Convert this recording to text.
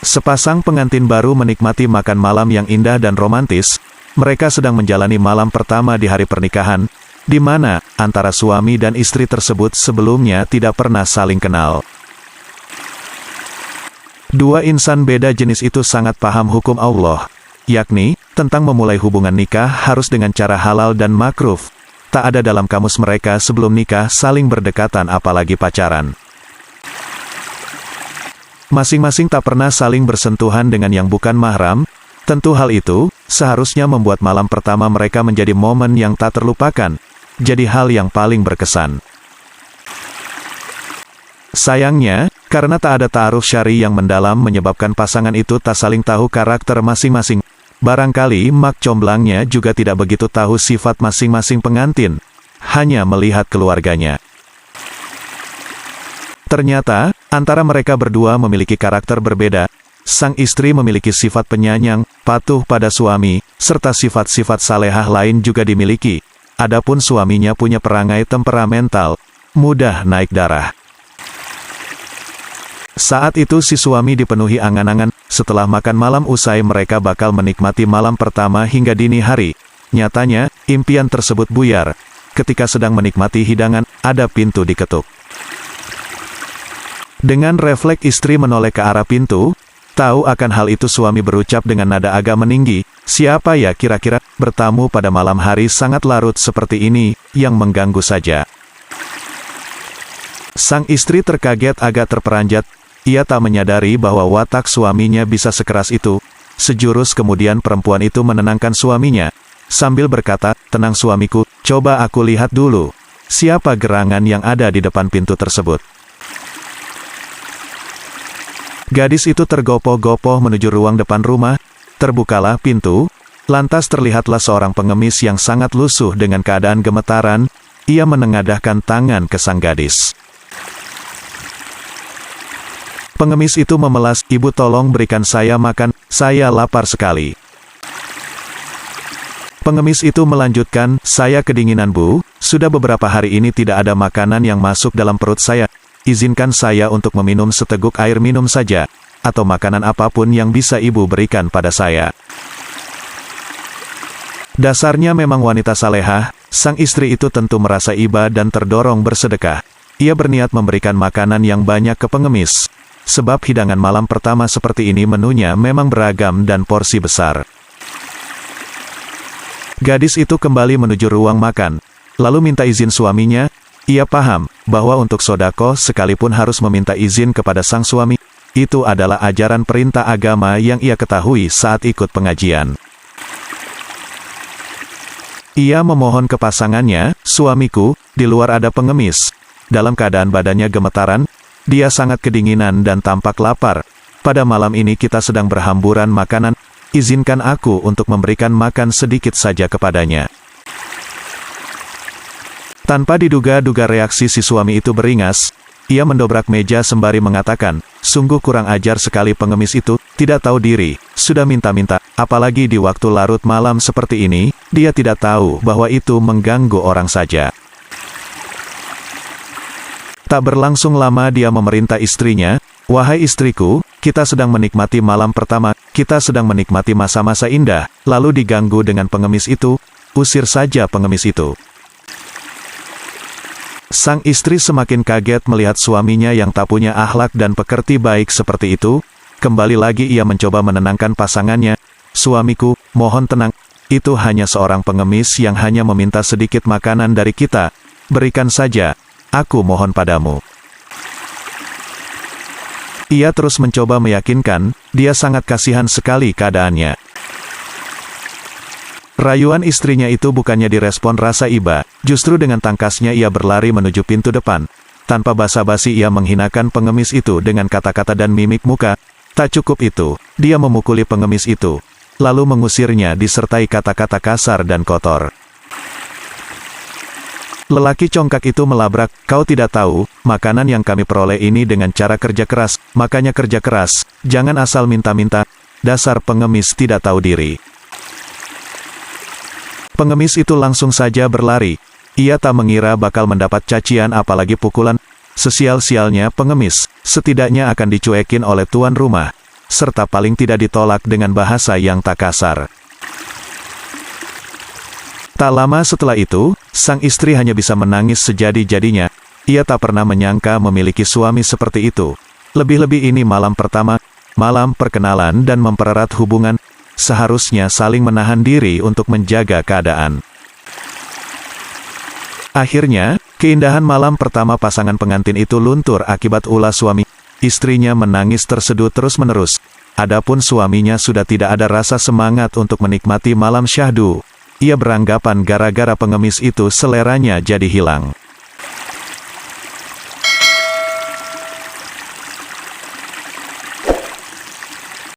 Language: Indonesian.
Sepasang pengantin baru menikmati makan malam yang indah dan romantis. Mereka sedang menjalani malam pertama di hari pernikahan, di mana antara suami dan istri tersebut sebelumnya tidak pernah saling kenal. Dua insan beda jenis itu sangat paham hukum Allah, yakni tentang memulai hubungan nikah harus dengan cara halal dan makruh. Tak ada dalam kamus mereka sebelum nikah saling berdekatan apalagi pacaran. Masing-masing tak pernah saling bersentuhan dengan yang bukan mahram. Tentu hal itu seharusnya membuat malam pertama mereka menjadi momen yang tak terlupakan, jadi hal yang paling berkesan. Sayangnya, karena tak ada ta'aruf syar'i yang mendalam menyebabkan pasangan itu tak saling tahu karakter masing-masing. Barangkali mak comblangnya juga tidak begitu tahu sifat masing-masing pengantin, hanya melihat keluarganya. Ternyata, antara mereka berdua memiliki karakter berbeda. Sang istri memiliki sifat penyayang, patuh pada suami, serta sifat-sifat salehah lain juga dimiliki. Adapun suaminya punya perangai temperamental, mudah naik darah. Saat itu si suami dipenuhi angan-angan, setelah makan malam usai mereka bakal menikmati malam pertama hingga dini hari. Nyatanya, impian tersebut buyar. Ketika sedang menikmati hidangan, ada pintu diketuk. Dengan refleks istri menoleh ke arah pintu, tahu akan hal itu suami berucap dengan nada agak meninggi, "Siapa ya kira-kira bertamu pada malam hari sangat larut seperti ini, yang mengganggu saja?" Sang istri terkaget agak terperanjat, ia tak menyadari bahwa watak suaminya bisa sekeras itu. Sejurus kemudian perempuan itu menenangkan suaminya, sambil berkata, "Tenang suamiku, coba aku lihat dulu. Siapa gerangan yang ada di depan pintu tersebut?" Gadis itu tergopoh-gopoh menuju ruang depan rumah, terbukalah pintu, lantas terlihatlah seorang pengemis yang sangat lusuh dengan keadaan gemetaran, ia menengadahkan tangan ke sang gadis. Pengemis itu memelas, "Ibu tolong berikan saya makan, saya lapar sekali." Pengemis itu melanjutkan, "Saya kedinginan Bu, sudah beberapa hari ini tidak ada makanan yang masuk dalam perut saya. Izinkan saya untuk meminum seteguk air minum saja, atau makanan apapun yang bisa ibu berikan pada saya." Dasarnya memang wanita salehah, sang istri itu tentu merasa iba dan terdorong bersedekah. Ia berniat memberikan makanan yang banyak ke pengemis, sebab hidangan malam pertama seperti ini menunya memang beragam dan porsi besar. Gadis itu kembali menuju ruang makan, lalu minta izin suaminya. Ia paham bahwa untuk sodako sekalipun harus meminta izin kepada sang suami. Itu adalah ajaran perintah agama yang ia ketahui saat ikut pengajian. Ia memohon ke pasangannya, "Suamiku, di luar ada pengemis. Dalam keadaan badannya gemetaran, dia sangat kedinginan dan tampak lapar. Pada malam ini kita sedang berhamburan makanan. Izinkan aku untuk memberikan makan sedikit saja kepadanya." Tanpa diduga-duga reaksi si suami itu beringas, ia mendobrak meja sembari mengatakan, "Sungguh kurang ajar sekali pengemis itu, tidak tahu diri, sudah minta-minta, apalagi di waktu larut malam seperti ini, dia tidak tahu bahwa itu mengganggu orang saja." Tak berlangsung lama dia memerintah istrinya, "Wahai istriku, kita sedang menikmati malam pertama, kita sedang menikmati masa-masa indah, lalu diganggu dengan pengemis itu, usir saja pengemis itu." Sang istri semakin kaget melihat suaminya yang tak punya akhlak dan pekerti baik seperti itu. Kembali lagi ia mencoba menenangkan pasangannya, "Suamiku, mohon tenang, itu hanya seorang pengemis yang hanya meminta sedikit makanan dari kita. Berikan saja, aku mohon padamu." Ia terus mencoba meyakinkan, dia sangat kasihan sekali keadaannya. Rayuan istrinya itu bukannya direspon rasa iba, justru dengan tangkasnya ia berlari menuju pintu depan. Tanpa basa-basi ia menghinakan pengemis itu dengan kata-kata dan mimik muka. Tak cukup itu, dia memukuli pengemis itu, lalu mengusirnya disertai kata-kata kasar dan kotor. Lelaki congkak itu melabrak, "Kau tidak tahu, makanan yang kami peroleh ini dengan cara kerja keras, makanya kerja keras, jangan asal minta-minta, dasar pengemis tidak tahu diri." Pengemis itu langsung saja berlari. Ia tak mengira bakal mendapat cacian apalagi pukulan. Sesial-sialnya pengemis, setidaknya akan dicuekin oleh tuan rumah. serta paling tidak ditolak dengan bahasa yang tak kasar. Tak lama setelah itu, sang istri hanya bisa menangis sejadi-jadinya. Ia tak pernah menyangka memiliki suami seperti itu. Lebih-lebih ini malam pertama, malam perkenalan dan mempererat hubungan, seharusnya saling menahan diri untuk menjaga keadaan. Akhirnya, keindahan malam pertama pasangan pengantin itu luntur akibat ulah suami. Istrinya menangis terseduh terus-menerus. Adapun suaminya sudah tidak ada rasa semangat untuk menikmati malam syahdu. Ia beranggapan gara-gara pengemis itu seleranya jadi hilang.